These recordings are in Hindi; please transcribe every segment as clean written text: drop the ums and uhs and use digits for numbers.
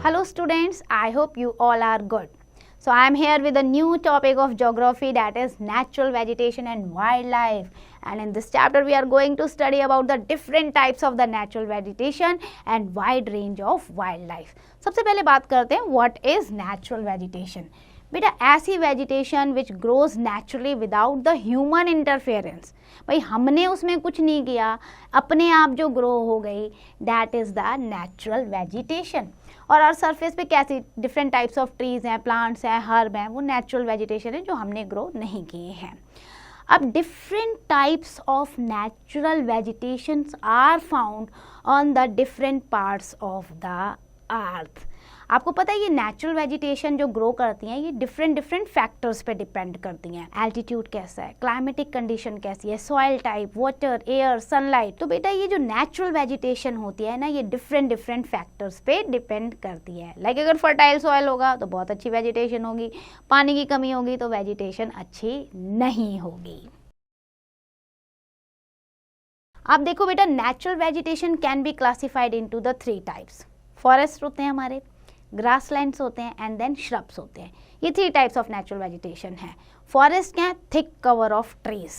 Hello students, I hope you all are good. So I am here with a new topic of geography, that is natural vegetation and wildlife. And in this chapter we are going to study about the different types of the natural vegetation and wide range of wildlife. सबसे पहले बात करते हैं what is natural vegetation. बेटा ऐसी vegetation which grows naturally without the human interference, भाई हमने उसमें कुछ नहीं किया, अपने आप जो ग्रो हो गई, that is the natural vegetation. और अर्थ सरफेस पे कैसी डिफरेंट टाइप्स ऑफ ट्रीज हैं, प्लांट्स हैं, हर्ब हैं, वो नेचुरल वेजिटेशन है जो हमने ग्रो नहीं किए हैं. अब different types of natural vegetations are found on the different parts of the earth. आपको पता है ये नेचुरल वेजिटेशन जो ग्रो करती हैं ये डिफरेंट फैक्टर्स पे डिपेंड करती हैं. एल्टीट्यूड कैसा है, क्लाइमेटिक कंडीशन कैसी है, soil type, water, air, sunlight. तो बेटा ये जो नेचुरल वेजिटेशन होती है ना, ये डिफरेंट फैक्टर्स पे डिपेंड करती है. लाइक अगर फर्टाइल सॉइल होगा तो बहुत अच्छी वेजिटेशन होगी, पानी की कमी होगी तो वेजिटेशन अच्छी नहीं होगी. आप देखो बेटा natural vegetation can be classified into the 3 types. Forest होते हैं हमारे, ग्रासलैंड्स होते हैं एंड देन श्रब्स होते हैं. ये 3 टाइप्स ऑफ नेचुरल वेजिटेशन है. फॉरेस्ट क्या है? Thick cover of trees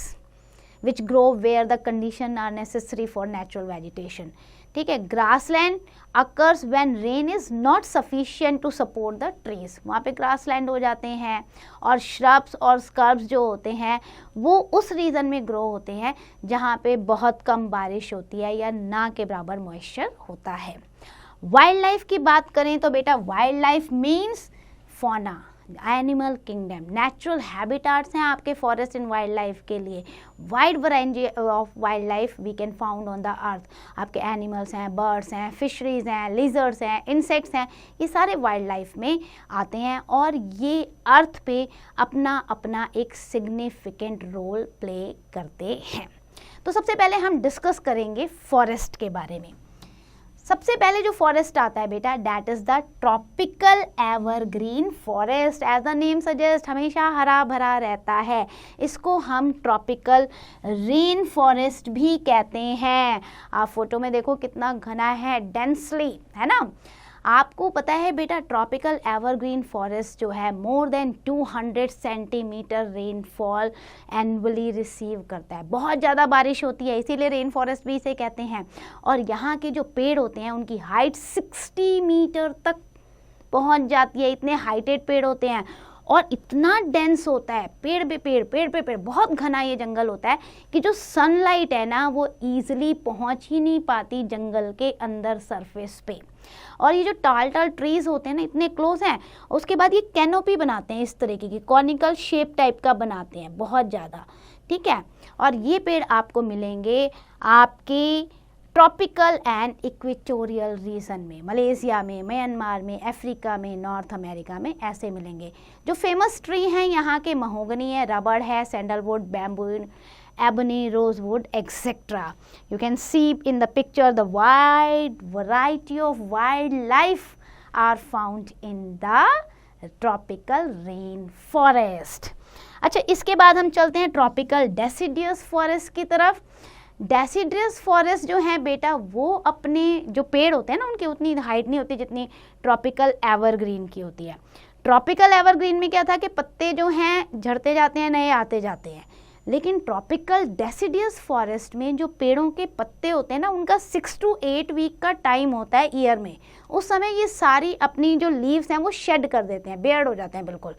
which grow where the condition are necessary for natural vegetation. ठीक है. Grassland occurs when rain is not sufficient to support the trees, वहाँ पे ग्रासलैंड हो जाते हैं. और श्रब्स और स्कर्ब्स जो होते हैं वो उस रीजन में ग्रो होते हैं जहाँ पे बहुत कम बारिश होती है या ना के बराबर मॉइस्चर होता है. वाइल्ड लाइफ की बात करें तो बेटा wild life means fauna, animal kingdom. Natural habitats हैं आपके फॉरेस्ट एंड वाइल्ड लाइफ के लिए. Wide variety of wild life we can found on the earth. आपके एनिमल्स हैं, बर्ड्स हैं, फिशरीज हैं, लिजर्ड्स हैं, इंसेक्ट्स हैं, ये सारे वाइल्ड लाइफ में आते हैं और ये अर्थ पे अपना अपना एक सिग्निफिकेंट रोल प्ले करते हैं. तो सबसे पहले हम डिस्कस करेंगे फॉरेस्ट के बारे में. सबसे पहले जो फॉरेस्ट आता है बेटा that is the tropical evergreen forest. As the name suggest हमेशा हरा भरा रहता है. इसको हम ट्रॉपिकल रेन फॉरेस्ट भी कहते हैं. आप फोटो में देखो कितना घना है, डेंसली, है ना. आपको पता है बेटा ट्रॉपिकल एवरग्रीन फॉरेस्ट जो है more than 200 centimetre rainfall annually receive करता है. बहुत ज़्यादा बारिश होती है, इसीलिए रेन फॉरेस्ट भी इसे कहते हैं. और यहाँ के जो पेड़ होते हैं उनकी हाइट 60 मीटर तक पहुँच जाती है. इतने हाइटेड पेड़ होते हैं और इतना डेंस होता है, पेड़ पे पेड़, बहुत घना ये जंगल होता है कि जो सनलाइट है ना वो ईजिली पहुंच ही नहीं पाती जंगल के अंदर सरफेस पे. और ये जो टाल ट्रीज होते हैं ना इतने क्लोज हैं. उसके बाद ये कैनोपी बनाते हैं, इस तरीके की कॉनिकल शेप टाइप का बनाते हैं बहुत ज़्यादा. ठीक है. और ये पेड़ आपको मिलेंगे आपकी ट्रॉपिकल एंड इक्वेटोरियल रीजन में, मलेशिया में, म्यांमार में, अफ्रीका में, नॉर्थ अमेरिका में ऐसे मिलेंगे. जो फेमस ट्री हैं यहाँ के महोगनी है, रबड़ है, sandalwood, bamboo, ebony, rosewood, etc. You can see in the picture the wide variety of wildlife are found in the tropical rainforest. अच्छा, इसके बाद हम चलते हैं ट्रॉपिकल डेसिडियस फॉरेस्ट की तरफ. डेसिडियस फॉरेस्ट जो है बेटा वो अपने जो पेड़ होते हैं ना उनकी उतनी हाइट नहीं होती जितनी ट्रॉपिकल एवरग्रीन की होती है. ट्रॉपिकल एवरग्रीन में क्या था कि पत्ते जो हैं झड़ते जाते हैं, नए आते जाते हैं. लेकिन ट्रॉपिकल डेसिडियस फॉरेस्ट में जो पेड़ों के पत्ते होते हैं ना उनका 6 to 8 वीक का टाइम होता है ईयर में. उस समय ये सारी अपनी जो लीव्स हैं वो शेड कर देते हैं, बेयर्ड हो जाते हैं बिल्कुल.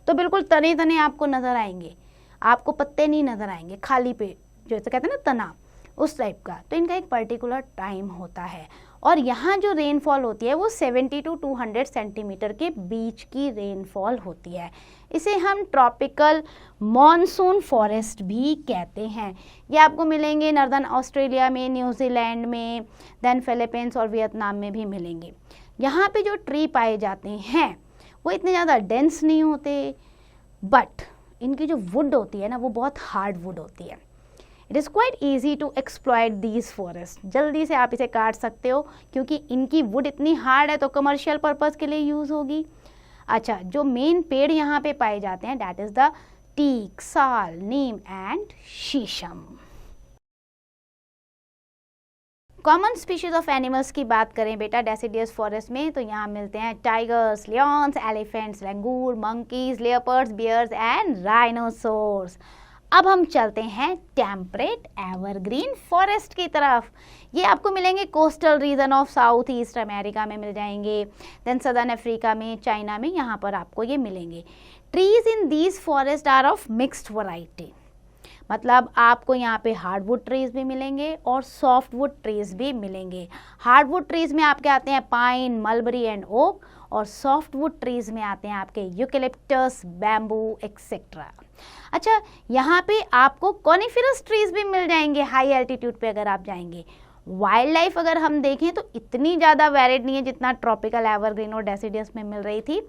तो बिल्कुल तने तने आपको नज़र आएंगे, आपको पत्ते नहीं नज़र आएंगे, खाली पेड़ जो कहते हैं ना तना, उस टाइप का. तो इनका एक पर्टिकुलर टाइम होता है. और यहाँ जो रेनफॉल होती है वो 70 to 200 सेंटीमीटर के बीच की रेनफॉल होती है. इसे हम ट्रॉपिकल मॉनसून फॉरेस्ट भी कहते हैं. ये आपको मिलेंगे नॉर्दर्न ऑस्ट्रेलिया में, न्यूजीलैंड में, देन फिलीपींस और वियतनाम में भी मिलेंगे. यहाँ पे जो ट्री पाए जाते हैं वो इतने ज़्यादा डेंस नहीं होते, बट इनकी जो वुड होती है ना वो बहुत हार्ड वुड होती है. It is quite easy to exploit these forest. जल्दी से आप इसे काट सकते हो क्योंकि इनकी वुड इतनी हार्ड है तो कमर्शियल पर्पज़ के लिए यूज़ होगी. अच्छा, जो मेन पेड़ यहाँ पे पाए जाते हैं दैट इज़ द टीक, साल, नीम एंड शीशम. कॉमन स्पीशीज ऑफ एनिमल्स की बात करें बेटा डेसिडियस फॉरेस्ट में, तो यहाँ मिलते हैं tigers, lions, elephants, langur, monkeys, leopards, bears and rhinoceros. अब हम चलते हैं टेम्परेट एवरग्रीन फॉरेस्ट की तरफ। ये आपको मिलेंगे coastal region of south east America में मिल जाएंगे, देन सदर्न अफ्रीका में, चाइना में, यहाँ पर आपको ये मिलेंगे। Trees in these forest are of mixed variety, मतलब आपको यहाँ पे हार्डवुड ट्रीज भी मिलेंगे और सॉफ्टवुड ट्रीज भी मिलेंगे। हार्डवुड ट्रीज में आपके आते हैं पाइन, मलबरी एंड ओक, और सॉफ्टवुड ट्रीज में आते हैं आपके यूकेलिप्टस, बैम्बू एक्सेट्रा। अच्छा, यहाँ पे आपको कॉनिफेरस ट्रीज भी मिल जाएंगे हाई एल्टीट्यूड पे अगर आप जाएंगे। वाइल्ड लाइफ अगर हम देखें तो इतनी ज़्यादा वैरिड नहीं है जितना ट्रॉपिकल एवरग्रीन और डेसिडियस में मिल रही थी।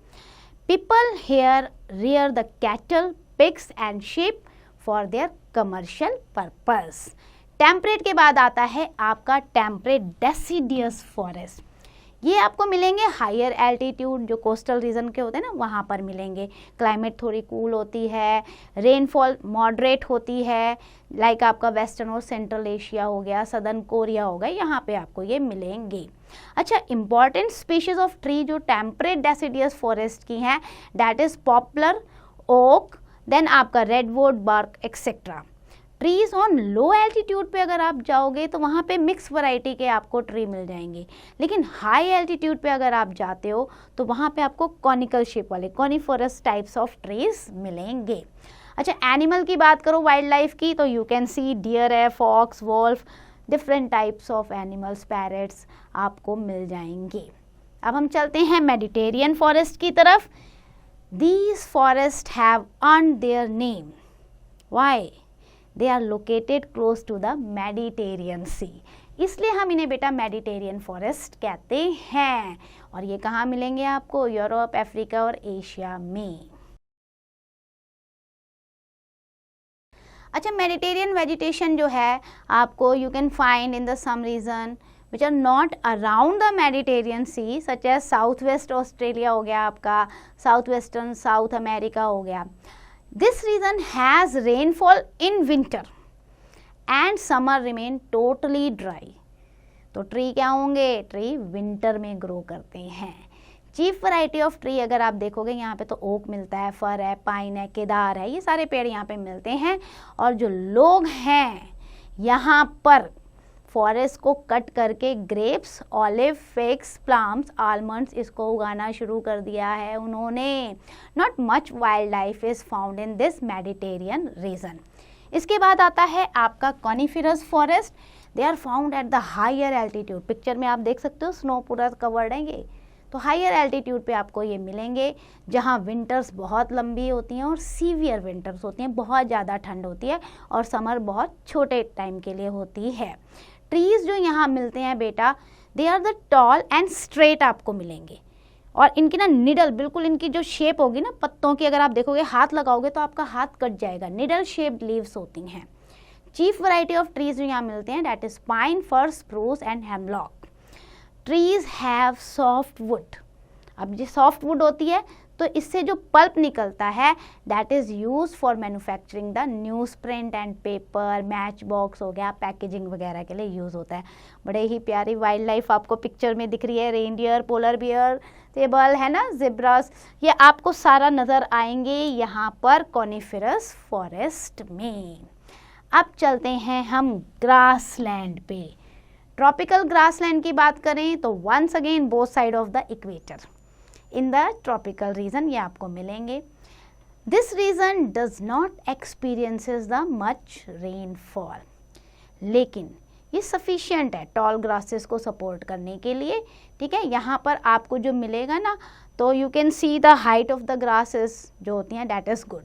People here rear the cattle, pigs and sheep for their commercial purpose. Temperate के बाद आता है आपका टेम्परेट डेसिडियस फॉरेस्ट। ये आपको मिलेंगे हायर एल्टीट्यूड, जो कोस्टल रीजन के होते हैं ना वहाँ पर मिलेंगे। क्लाइमेट थोड़ी कूल होती है, रेनफॉल मॉडरेट होती है, लाइक आपका वेस्टर्न और सेंट्रल एशिया हो गया, सदर्न कोरिया हो गया, यहाँ पे आपको ये मिलेंगे। अच्छा, इंपॉर्टेंट स्पीशीज ऑफ ट्री जो टेम्परेट डेसिडियस फॉरेस्ट की हैं, that is poplar, oak, then आपका redwood, birch etcetera. Trees on low altitude पे अगर आप जाओगे तो वहाँ पे मिक्स वैरायटी के आपको ट्री मिल जाएंगे, लेकिन हाई एल्टीट्यूड पे अगर आप जाते हो तो वहाँ पे आपको कॉनिकल शेप वाले कॉनिफोरस टाइप्स ऑफ ट्रीज मिलेंगे। अच्छा, एनिमल की बात करो वाइल्ड लाइफ की, तो यू कैन सी डियर है, fox, wolf, different types of animals, parrots आपको मिल जाएंगे। अब हम चलते हैं मेडिटेरियन फॉरेस्ट की तरफ। These forests have earned their name. Why? They are located close to the Mediterranean Sea. इसलिए हम इन्हें बेटा मेडिटेरियन फॉरेस्ट कहते हैं। और ये कहाँ मिलेंगे आपको? यूरोप, अफ्रीका और एशिया में। अच्छा, मेडिटेरियन वेजिटेशन जो है आपको you can find in the some region which are not around the Mediterranean Sea, such as south west Australia हो गया आपका, साउथ वेस्टर्न साउथ अमेरिका हो गया। This region has rainfall in winter and summer remain totally dry. तो ट्री क्या होंगे? ट्री विंटर में ग्रो करते हैं। चीफ वैरायटी ऑफ ट्री अगर आप देखोगे यहाँ पे तो ओक मिलता है, फर है, पाइन है, केदार है, ये सारे पेड़ यहाँ पे मिलते हैं। और जो लोग हैं यहाँ पर फॉरेस्ट को कट करके grapes, olive, figs, plums, almonds इसको उगाना शुरू कर दिया है उन्होंने। Not much wild life is found in this Mediterranean region. इसके बाद आता है आपका coniferous forest. They are found at the higher altitude. Picture में आप देख सकते हो स्नो पूरा कवर्ड है ये, तो हायर एल्टीट्यूड पे आपको ये मिलेंगे जहाँ विंटर्स बहुत लंबी होती हैं और सीवियर विंटर्स होती हैं, बहुत ज़्यादा ठंड होती है, और समर बहुत छोटे टाइम के लिए होती है। ट्रीज जो यहाँ मिलते हैं बेटा, they are the tall and straight आपको मिलेंगे, और इनकी ना निडल, बिल्कुल इनकी जो शेप होगी ना पत्तों की, अगर आप देखोगे हाथ लगाओगे तो आपका हाथ कट जाएगा। निडल शेप्ड लीव्स होती हैं। चीफ वैरायटी ऑफ ट्रीज जो यहाँ मिलते हैं that is pine, fir, spruce and hemlock. Trees have soft wood. अब ये सॉफ्ट वुड होती है तो इससे जो पल्प निकलता है that is use for manufacturing the news print and paper, match box हो गया, पैकेजिंग वगैरह के लिए यूज़ होता है। बड़े ही प्यारी वाइल्ड लाइफ आपको पिक्चर में दिख रही है, रेनडियर, पोलर बियर, टेबल है ना, जिब्रास, ये आपको सारा नज़र आएंगे यहाँ पर कॉनिफेरस फॉरेस्ट में। अब चलते हैं हम ग्रासलैंड पे। ट्रॉपिकल ग्रासलैंड की बात करें तो once again both side of the equator in the tropical region ये आपको मिलेंगे। This region does not experiences the much rainfall, लेकिन ये सफिशिएंट है टॉल ग्रासेस को सपोर्ट करने के लिए। ठीक है, यहाँ पर आपको जो मिलेगा ना, तो you can see the height of the grasses जो होती हैं that is good.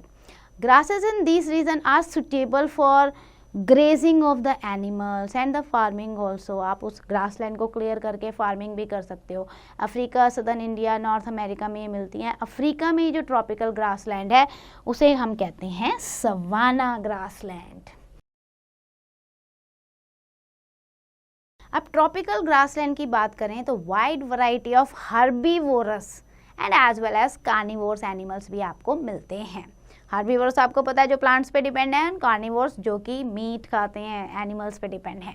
Grasses in this region are suitable for grazing of the animals and the farming also. आप उस ग्रासलैंड को क्लियर करके फार्मिंग भी कर सकते हो। Africa, southern India, north America में ये मिलती हैं। अफ्रीका में जो ट्रॉपिकल ग्रासलैंड है उसे हम कहते हैं सवाना ग्रासलैंड। अब ट्रॉपिकल ग्रासलैंड की बात करें तो wide variety of herbivorous and as well as carnivorous animals भी आपको मिलते हैं। हार्बीवोर्स आपको पता है जो प्लांट्स पे डिपेंड है, कार्निवोर्स जो कि मीट खाते हैं, एनिमल्स पे डिपेंड है।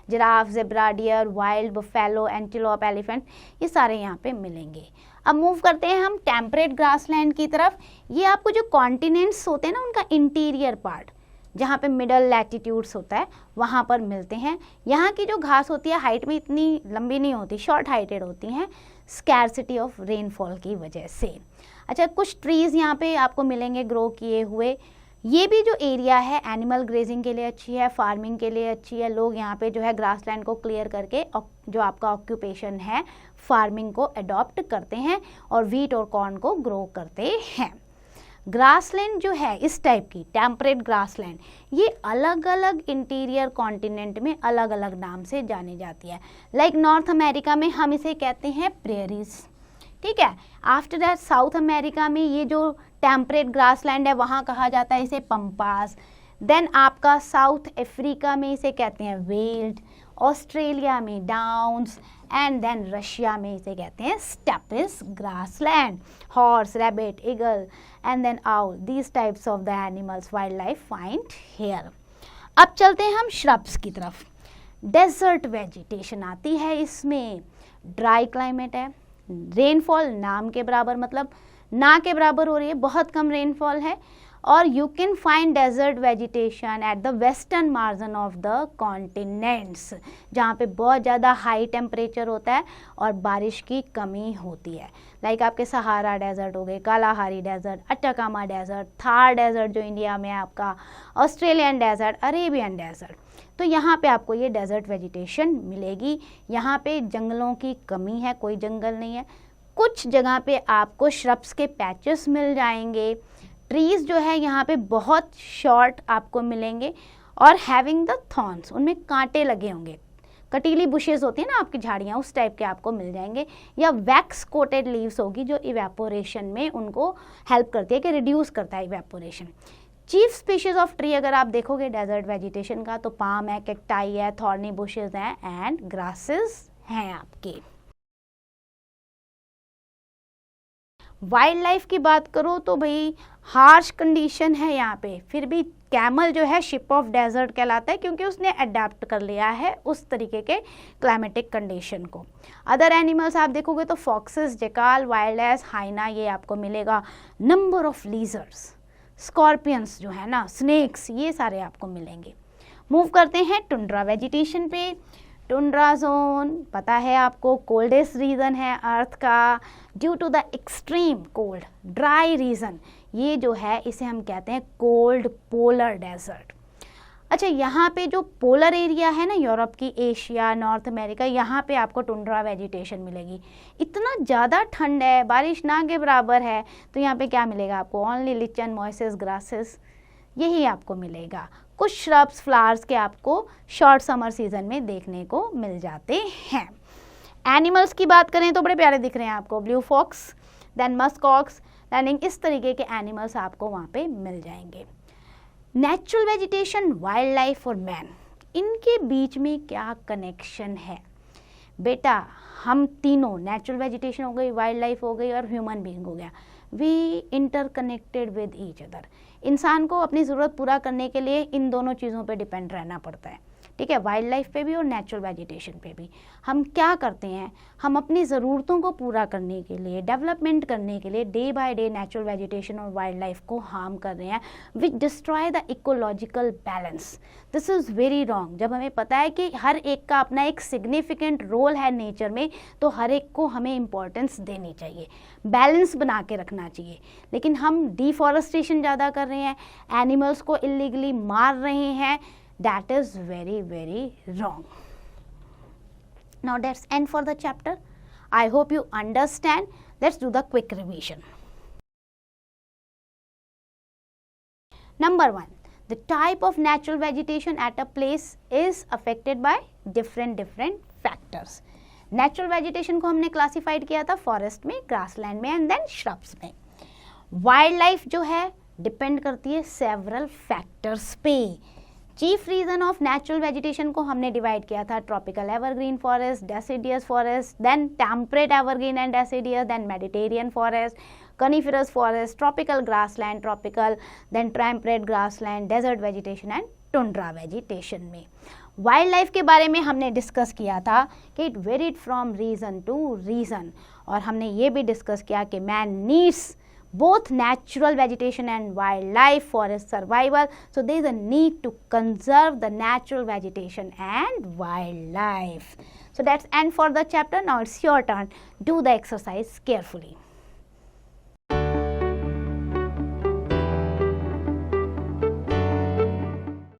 Giraffe, zebra, deer, wild buffalo, antelope, elephant, ये सारे यहाँ पे मिलेंगे। अब मूव करते हैं हम टेम्परेट ग्रासलैंड की तरफ। ये आपको जो कॉन्टिनेंट्स होते हैं ना, उनका इंटीरियर पार्ट जहाँ पे मिडल लैटिट्यूड्स होता है वहाँ पर मिलते हैं। यहाँ की जो घास होती है हाइट में इतनी लंबी नहीं होती, शॉर्ट हाइटेड होती हैं, स्कैरसिटी ऑफ रेनफॉल की वजह से। अच्छा, कुछ ट्रीज़ यहाँ पे आपको मिलेंगे ग्रो किए हुए। ये भी जो एरिया है एनिमल ग्रेजिंग के लिए अच्छी है, फार्मिंग के लिए अच्छी है। लोग यहाँ पे जो है ग्रासलैंड को क्लियर करके जो आपका ऑक्यूपेशन है फार्मिंग को अडॉप्ट करते हैं और व्हीट और कॉर्न को ग्रो करते हैं। ग्रासलैंड जो है इस टाइप की टेम्परेट ग्रासलैंड, ये अलग अलग इंटीरियर कॉन्टिनेंट में अलग अलग नाम से जानी जाती है। लाइक नॉर्थ अमेरिका में हम इसे कहते हैं प्रेरीज, ठीक है। आफ्टर दैट साउथ अमेरिका में ये जो टेम्परेट ग्रासलैंड है वहाँ कहा जाता है इसे पम्पास। देन आपका साउथ अफ्रीका में इसे कहते हैं वेल्ड, ऑस्ट्रेलिया में डाउन्स, एंड देन रशिया में इसे कहते हैं steppes grassland. Horse, rabbit, eagle and then owl, these types of the animals wild life find here. अब चलते हैं हम श्रब्स की तरफ। डेजर्ट वेजिटेशन आती है इसमें, ड्राई क्लाइमेट है, रेनफॉल नाम के बराबर, मतलब ना के बराबर हो रही है, बहुत कम रेनफॉल है। और you can find desert vegetation at the western margin of the continents, जहाँ पे बहुत ज़्यादा हाई टेम्परेचर होता है और बारिश की कमी होती है। लाइक आपके सहारा डेजर्ट हो गए, Kalahari desert, Atacama desert, Thar desert जो इंडिया में है आपका, ऑस्ट्रेलियन डेजर्ट, अरेबियन डेजर्ट। तो यहाँ पे आपको ये डेजर्ट वेजिटेशन मिलेगी। यहाँ पे जंगलों की कमी है, कोई जंगल नहीं है। कुछ जगह पे आपको श्रब्स के पैचेस मिल जाएंगे। ट्रीज़ जो है यहाँ पे बहुत शॉर्ट आपको मिलेंगे और हैविंग द थॉर्न्स, उनमें कांटे लगे होंगे। कटीली बुशेस होती है ना आपकी झाड़ियाँ, उस टाइप के आपको मिल जाएंगे। या वैक्स कोटेड लीव्स होगी जो इवेपोरेशन में उनको हेल्प करती है, कि रिड्यूस करता है evaporation. Chief species of tree अगर आप देखोगे डेजर्ट वेजिटेशन का तो पाम है, कैक्टाई है, थॉर्नी बुशेस हैं एंड ग्रासेस हैं आपके। वाइल्ड लाइफ की बात करो तो भाई हार्श कंडीशन है यहाँ पे, फिर भी कैमल जो है शिप ऑफ डेजर्ट कहलाता है क्योंकि उसने अडेप्ट कर लिया है उस तरीके के क्लाइमेटिक कंडीशन को। अदर एनिमल्स आप देखोगे तो फॉक्सेस, जेकाल, वाइल्ड एस, हाइना, ये आपको मिलेगा। नंबर ऑफ लीजर्ड्स, स्कॉर्पियंस जो है ना, स्नेक्स, ये सारे आपको मिलेंगे। मूव करते हैं टुंड्रा वेजिटेशन पे। टुंड्रा जोन पता है आपको कोल्डेस्ट रीजन है अर्थ का, due to the extreme cold, dry region. ये जो है इसे हम कहते हैं कोल्ड पोलर डेजर्ट। अच्छा, यहाँ पे जो पोलर एरिया है ना, यूरोप की, एशिया, नॉर्थ अमेरिका, यहाँ पे आपको टुंड्रा वेजिटेशन मिलेगी। इतना ज़्यादा ठंड है, बारिश ना के बराबर है, तो यहाँ पे क्या मिलेगा आपको? ओनली लिचन, मॉइसेस, ग्रासेस, यही आपको मिलेगा। कुछ श्रब्स, फ्लावर्स के आपको शॉर्ट समर सीजन में देखने को मिल जाते हैं। एनिमल्स की बात करें तो बड़े प्यारे दिख रहे हैं आपको, ब्लू फॉक्स, देन मस्कॉक्स, देन इस तरीके के एनिमल्स आपको वहाँ पे मिल जाएंगे। नेचुरल वेजिटेशन, वाइल्ड लाइफ और मैन, इनके बीच में क्या कनेक्शन है बेटा? हम तीनों, नेचुरल वेजिटेशन हो गई, वाइल्ड लाइफ हो गई और ह्यूमन बीइंग हो गया, we interconnected with each other. इंसान को अपनी ज़रूरत पूरा करने के लिए इन दोनों चीज़ों पे डिपेंड रहना पड़ता है, ठीक है, वाइल्ड लाइफ पे भी और नेचुरल वेजिटेशन पे भी। हम क्या करते हैं, हम अपनी ज़रूरतों को पूरा करने के लिए, डेवलपमेंट करने के लिए day by day natural vegetation और वाइल्ड लाइफ को हार्म कर रहे हैं, which destroy the ecological balance. This is very wrong. जब हमें पता है कि हर एक का अपना एक सिग्निफिकेंट रोल है नेचर में, तो हर एक को हमें इम्पोर्टेंस देनी चाहिए, बैलेंस बना के रखना चाहिए। लेकिन हम डिफॉरेस्टेशन ज़्यादा कर रहे हैं, एनिमल्स को इलीगली मार रहे हैं, that is very very wrong. Now that's end for the chapter. I hope you understand. Let's do the quick revision. Number 1, the type of natural vegetation at a place is affected by different factors. Natural vegetation को हमने classified किया था forest में, grassland में and then shrubs में. Wildlife जो है depend करती है several factors पे। Chief reason of natural vegetation को हमने डिवाइड किया था tropical evergreen forest, deciduous forest, then temperate evergreen and deciduous, then mediterranean forest, coniferous forest, tropical grassland, tropical then temperate grassland, desert vegetation and tundra vegetation में. वाइल्ड लाइफ के बारे में हमने डिस्कस किया था कि it varied from region to region, और हमने ये भी डिस्कस किया कि man needs both natural vegetation and wildlife for its survival. So there is a need to conserve the natural vegetation and wildlife. So that's end for the chapter. Now it's your turn. Do the exercise carefully.